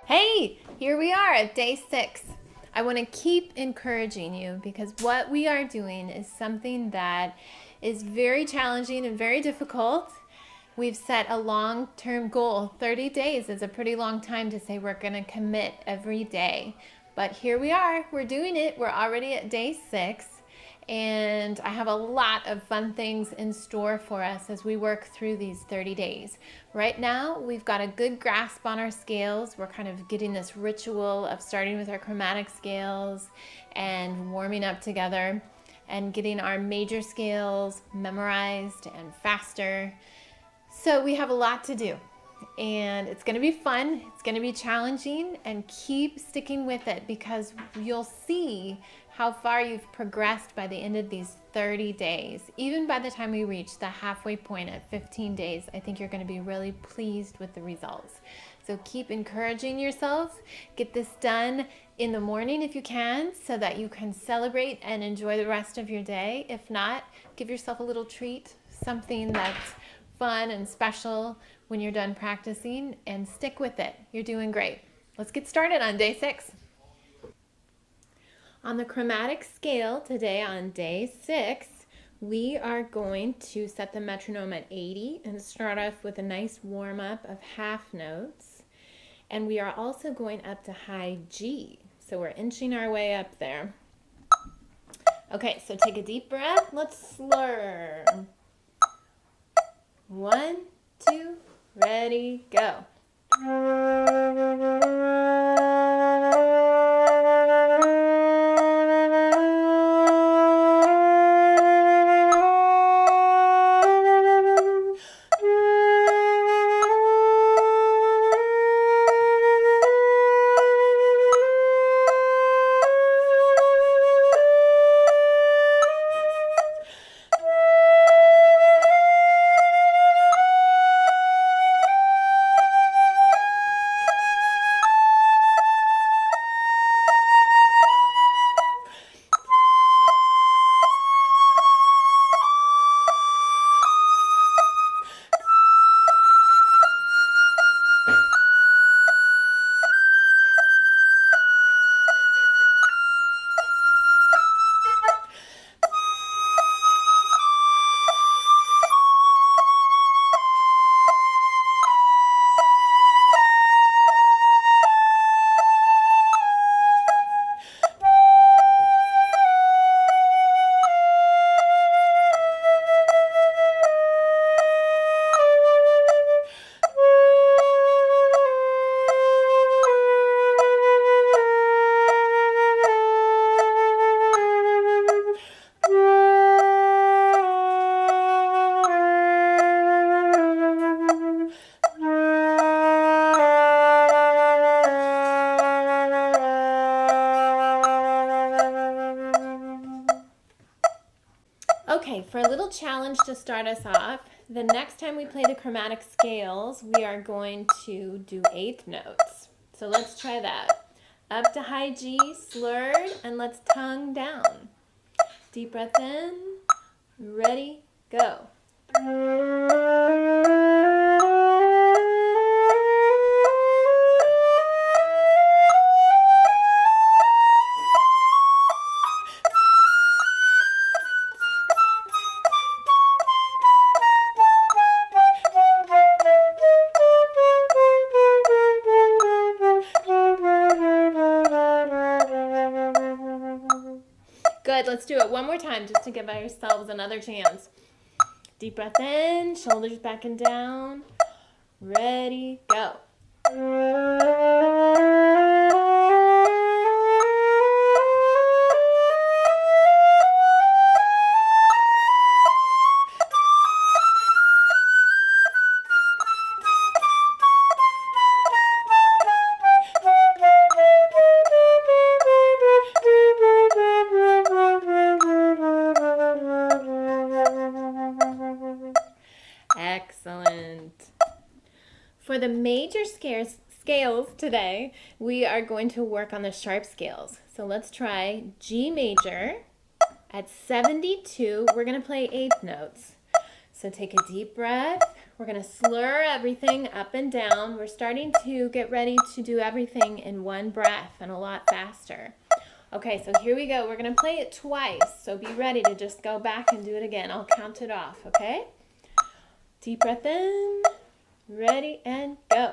Hey, here we are at day 6. I want to keep encouraging you because what we are doing is something that is very challenging and very difficult. We've set a long-term goal. 30 days is a pretty long time to say we're going to commit every day. But here we are. We're doing it. We're already at day 6. And I have a lot of fun things in store for us as we work through these 30 days. Right now, we've got a good grasp on our scales. We're kind of getting this ritual of starting with our chromatic scales and warming up together and getting our major scales memorized and faster. So we have a lot to do. And it's going to be fun, it's going to be challenging, and keep sticking with it because you'll see how far you've progressed by the end of these 30 days. Even by the time we reach the halfway point at 15 days, I think you're going to be really pleased with the results. So keep encouraging yourself. Get this done in the morning if you can so that you can celebrate and enjoy the rest of your day. If not, give yourself a little treat, something that's fun and special when you're done practicing, and stick with it. You're doing great. Let's get started on day 6. On the chromatic scale today on day 6, we are going to set the metronome at 80 and start off with a nice warm-up of half notes. And we are also going up to high G. So we're inching our way up there. Okay, so take a deep breath. Let's slur. 1, 2, ready, go. Okay, for a little challenge to start us off, the next time we play the chromatic scales, we are going to do 8th notes. So let's try that. Up to high G, slurred, and let's tongue down. Deep breath in, ready, go. Good, let's do it one more time just to give ourselves another chance. Deep breath in, shoulders back and down. Ready, go. Excellent. For the major scales today, we are going to work on the sharp scales. So let's try G major at 72. We're going to play 8th notes. So take a deep breath. We're going to slur everything up and down. We're starting to get ready to do everything in one breath and a lot faster. Okay, so here we go. We're going to play it twice, so be ready to just go back and do it again. I'll count it off, okay? Deep breath in, ready, and go.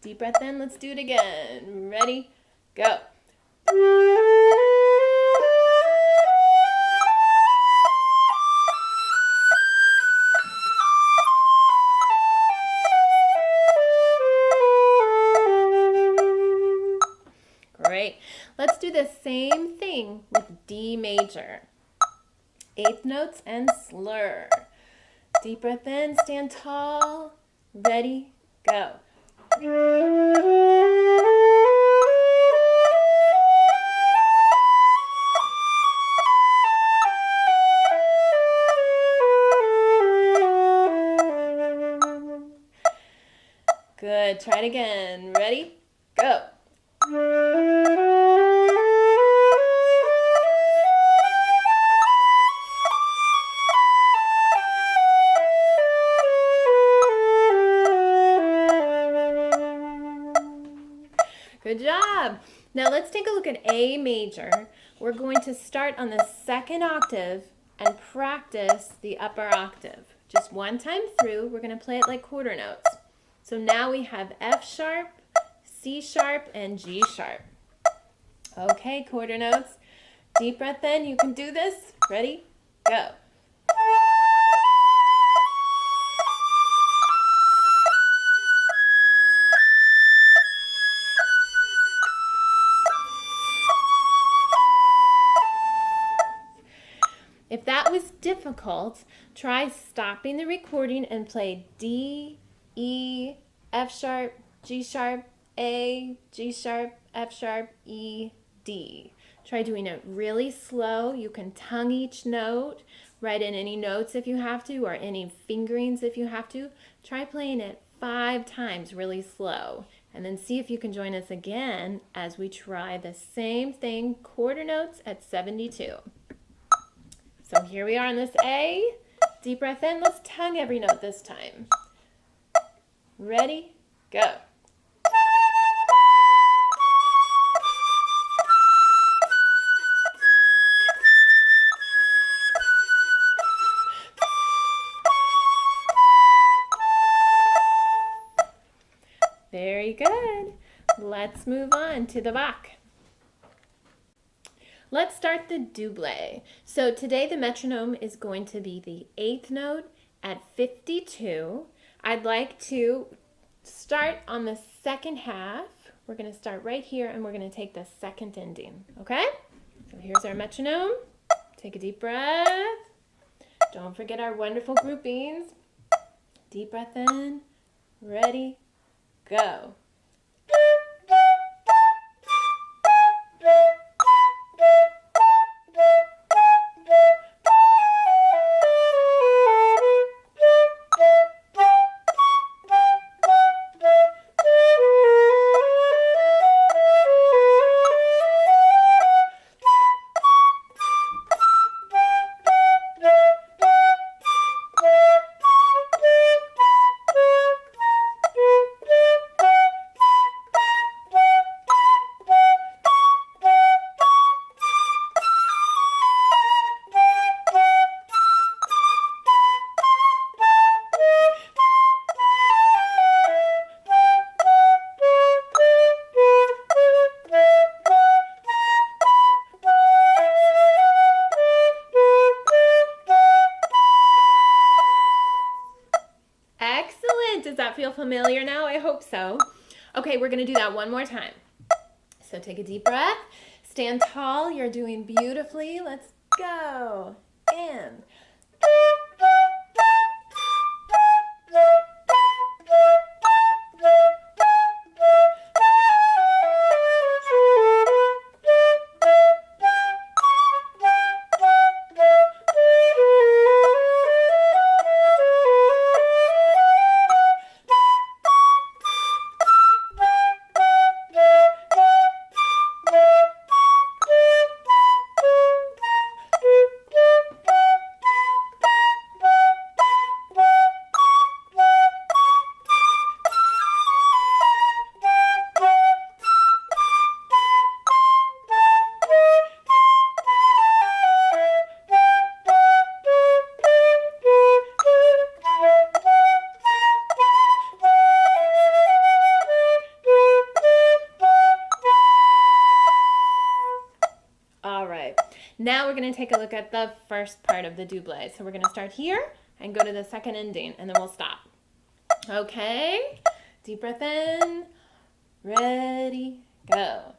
Deep breath in, let's do it again. Ready, go. Great. Let's do the same thing with D major. Eighth notes and slur. Deep breath in, stand tall, ready, go. Good. Try it again. Ready? Go. Good job. Now let's take a look at A major. We're going to start on the second octave and practice the upper octave. Just one time through, we're going to play it like quarter notes. So now we have F sharp, C sharp, and G sharp. Okay, quarter notes. Deep breath in. You can do this. Ready? Go. If that was difficult, try stopping the recording and play D, E, F sharp, G sharp, A, G sharp, F sharp, E, D. Try doing it really slow. You can tongue each note, write in any notes if you have to, or any fingerings if you have to. Try playing it 5 times really slow, and then see if you can join us again as we try the same thing, quarter notes at 72. So here we are on this A. Deep breath in. Let's tongue every note this time. Ready? Go. Very good. Let's move on to the Bach. Let's start the double. So today the metronome is going to be the 8th note at 52. I'd like to start on the second half. We're going to start right here and we're going to take the second ending, okay? So here's our metronome. Take a deep breath. Don't forget our wonderful groupings. Deep breath in. Ready, go. Does that feel familiar now? I hope so. Okay, we're going to do that one more time. So take a deep breath. Stand tall. You're doing beautifully. Let's go. And going to take a look at the first part of the double. So we're going to start here and go to the second ending, and then we'll stop. Okay, deep breath in, ready, go.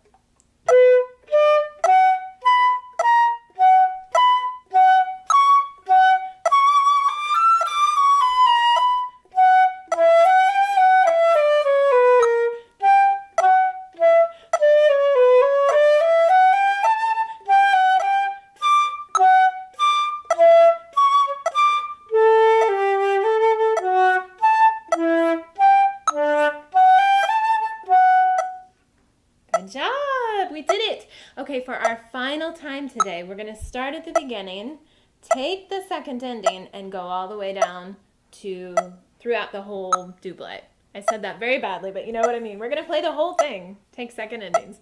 Job, we did it. Okay, for our final time today, we're going to start at the beginning, take the second ending, and go all the way down to throughout the whole double. I said that very badly, but you know what I mean. We're going to play the whole thing, take second endings.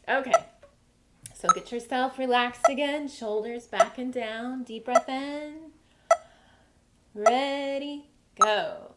Okay, so get yourself relaxed again, shoulders back and down, deep breath in, ready, go.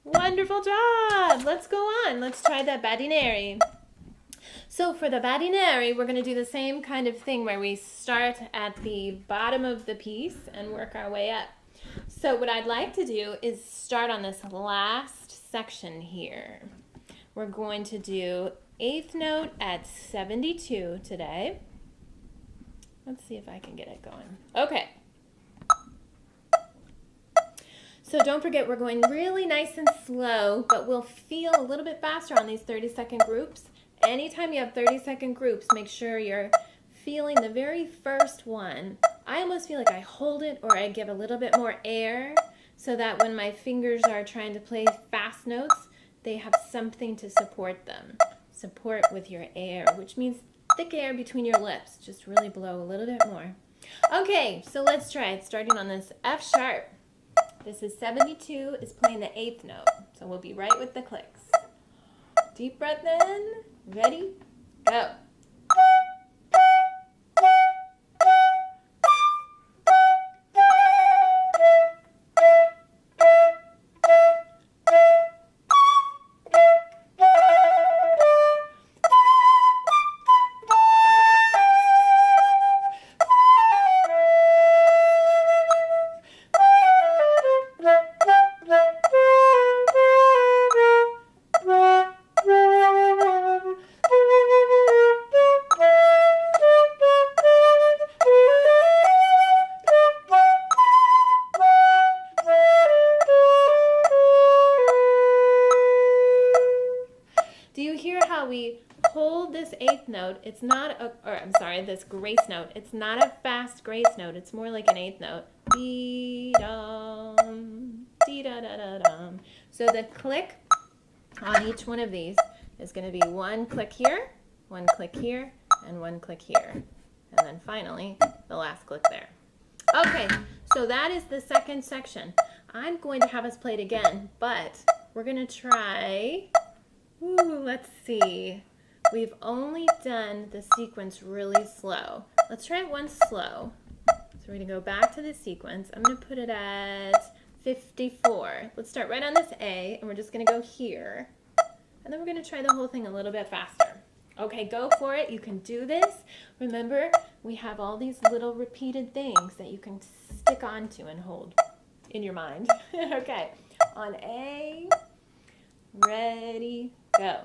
Wonderful job. Let's go on. Let's try the Badinerie. So for the Badinerie, we're going to do the same kind of thing where we start at the bottom of the piece and work our way up. So what I'd like to do is start on this last section here. We're going to do eighth note at 72 today. Let's see if I can get it going. Okay. So don't forget, we're going really nice and slow, but we'll feel a little bit faster on these 30-second groups. Anytime you have 30-second groups, make sure you're feeling the very first one. I almost feel like I hold it or I give a little bit more air so that when my fingers are trying to play fast notes, they have something to support them. Support with your air, which means thick air between your lips. Just really blow a little bit more. Okay, so let's try it, starting on this F sharp. This is 72, is playing the eighth note. So we'll be right with the clicks. Deep breath in, ready, go. We hold this eighth note. It's not this grace note. It's not a fast grace note. It's more like an eighth note. Dee-dum, dee-da-da-da-dum. So the click on each one of these is going to be one click here, and one click here. And then finally, the last click there. Okay, so that is the second section. I'm going to have us play it again, but we're going to try... Ooh, let's see. We've only done the sequence really slow. Let's try it once slow. So we're going to go back to the sequence. I'm going to put it at 54. Let's start right on this A, and we're just going to go here. And then we're going to try the whole thing a little bit faster. Okay, go for it. You can do this. Remember, we have all these little repeated things that you can stick onto and hold in your mind. Okay, on A, ready, go.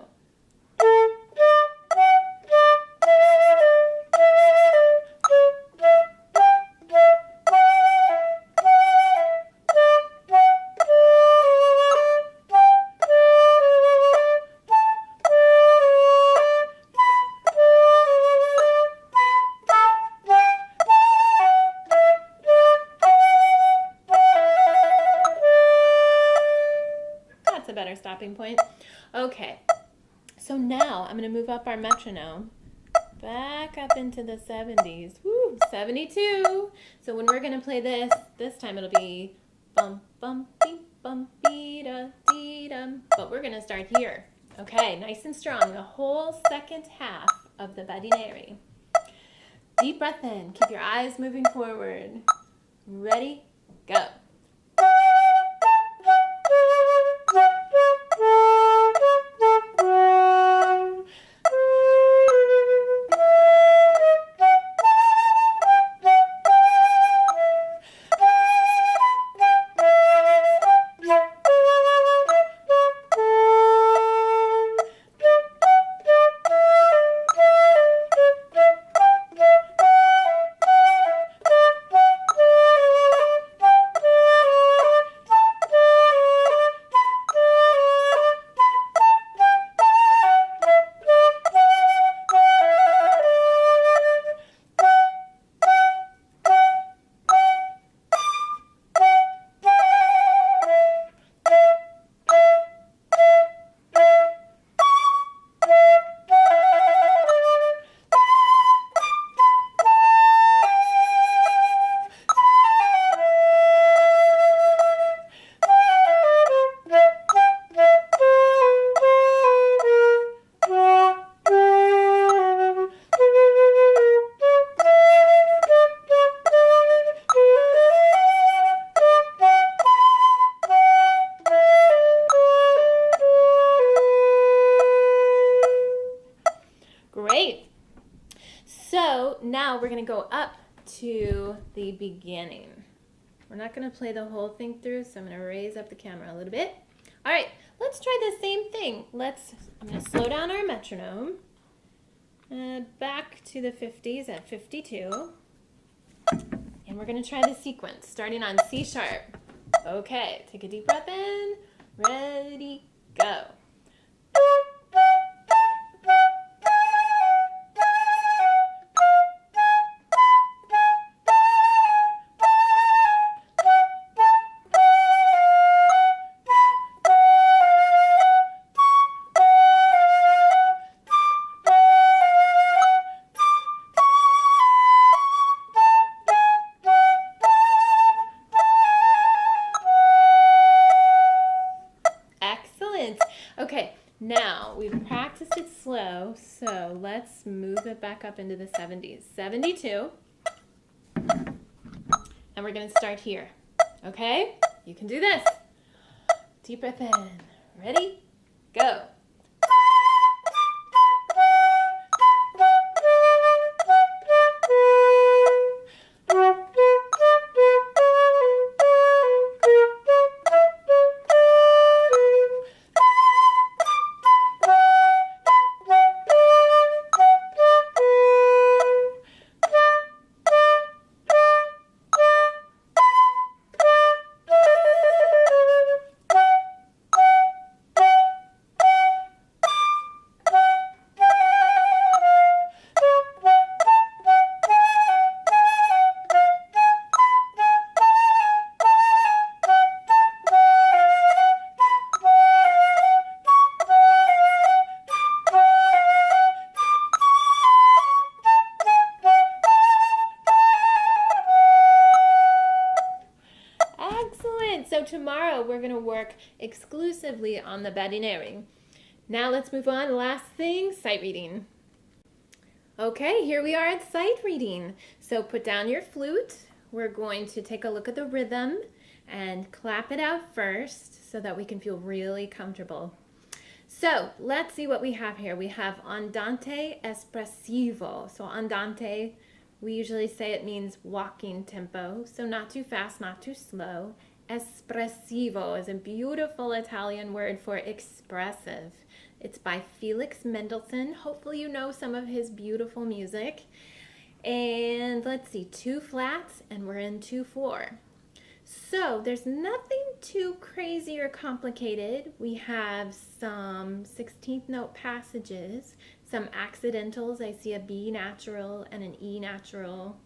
A better stopping point. Okay, so now I'm going to move up our metronome back up into the 70s. Woo, 72. So when we're going to play this time it'll be bum bum beep bum be da dee dum. But we're going to start here. Okay, nice and strong. The whole second half of the Badinerie. Deep breath in. Keep your eyes moving forward. Ready? Go. Great. So now we're going to go up to the beginning. We're not going to play the whole thing through, so I'm going to raise up the camera a little bit. All right, let's try the same thing. I'm going to slow down our metronome. Back to the 50s at 52. And we're going to try the sequence, starting on C sharp. Okay, take a deep breath in. Ready, go. Okay, now we've practiced it slow, so let's move it back up into the 70s. 72. And we're going to start here. Okay? You can do this. Deep breath in. Ready? Go. So tomorrow we're going to work exclusively on the Badinerie. Now let's move on. Last thing, sight reading. Okay, here we are at sight reading. So put down your flute. We're going to take a look at the rhythm and clap it out first so that we can feel really comfortable. So let's see what we have here. We have andante espressivo. So andante, we usually say it means walking tempo. So not too fast, not too slow. Espressivo is a beautiful Italian word for expressive. It's by Felix Mendelssohn. Hopefully you know some of his beautiful music. And let's see, 2 flats, and we're in 2/4. So there's nothing too crazy or complicated. We have some 16th note passages, some accidentals. I see a B natural and an E natural.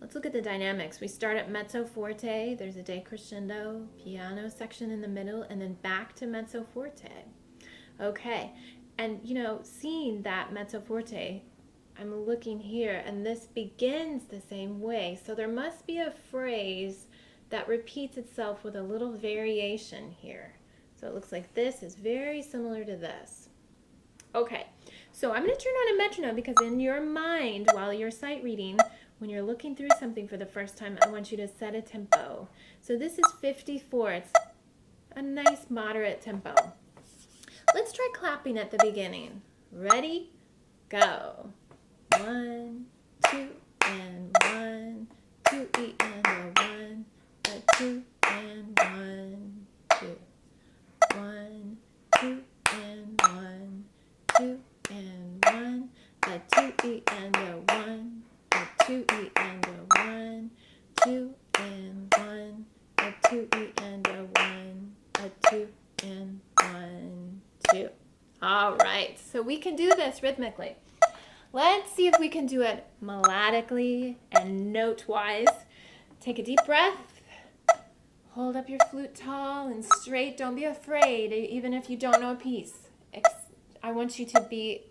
Let's look at the dynamics. We start at mezzo forte. There's a decrescendo, piano section in the middle, and then back to mezzo forte. Okay, and seeing that mezzo forte, I'm looking here, and this begins the same way. So there must be a phrase that repeats itself with a little variation here. So it looks like this is very similar to this. Okay, so I'm going to turn on a metronome because in your mind, while you're sight reading, when you're looking through something for the first time, I want you to set a tempo. So this is 54. It's a nice moderate tempo. Let's try clapping at the beginning. Ready? Go. 1, 2, and 1, 2, E and a 1, a 2 and 1, 2. 1, 2 and 1, 2 and 1, a 2 E and a 1, a 2 E and a 1, 2 and 1, a 2 E and a 1, a 2 and 1, 2. All right, so we can do this rhythmically. Let's see if we can do it melodically and note-wise. Take a deep breath. Hold up your flute tall and straight. Don't be afraid, even if you don't know a piece. I want you to be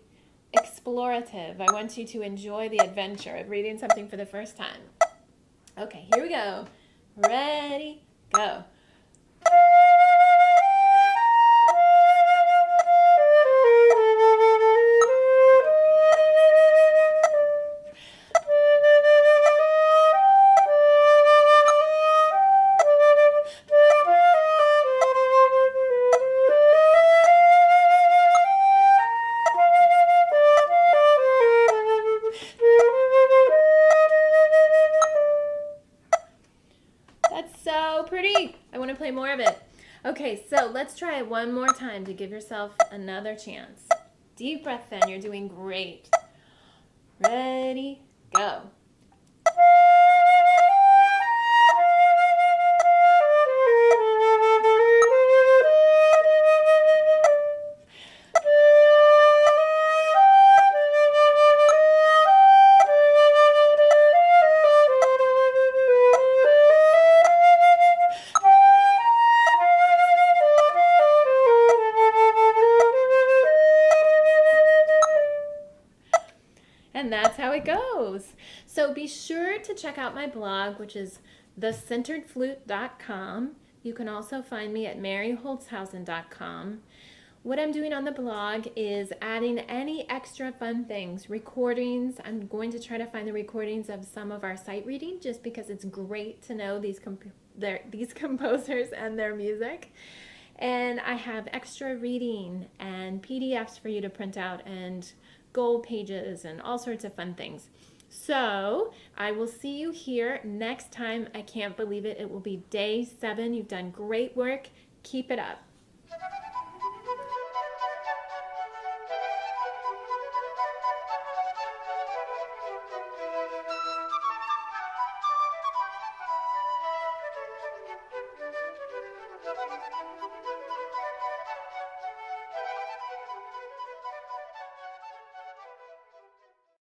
explorative. I want you to enjoy the adventure of reading something for the first time. Okay, here we go. Ready, go. So pretty. I want to play more of it. Okay, so let's try it one more time to give yourself another chance. Deep breath in. You're doing great. Ready, go. And that's how it goes. So be sure to check out my blog, which is thecenteredflute.com. You can also find me at maryholzhausen.com. What I'm doing on the blog is adding any extra fun things, recordings. I'm going to try to find the recordings of some of our sight reading just because it's great to know these composers and their music. And I have extra reading and PDFs for you to print out and goal pages and all sorts of fun things. So I will see you here next time. I can't believe it. It will be day 7. You've done great work. Keep it up.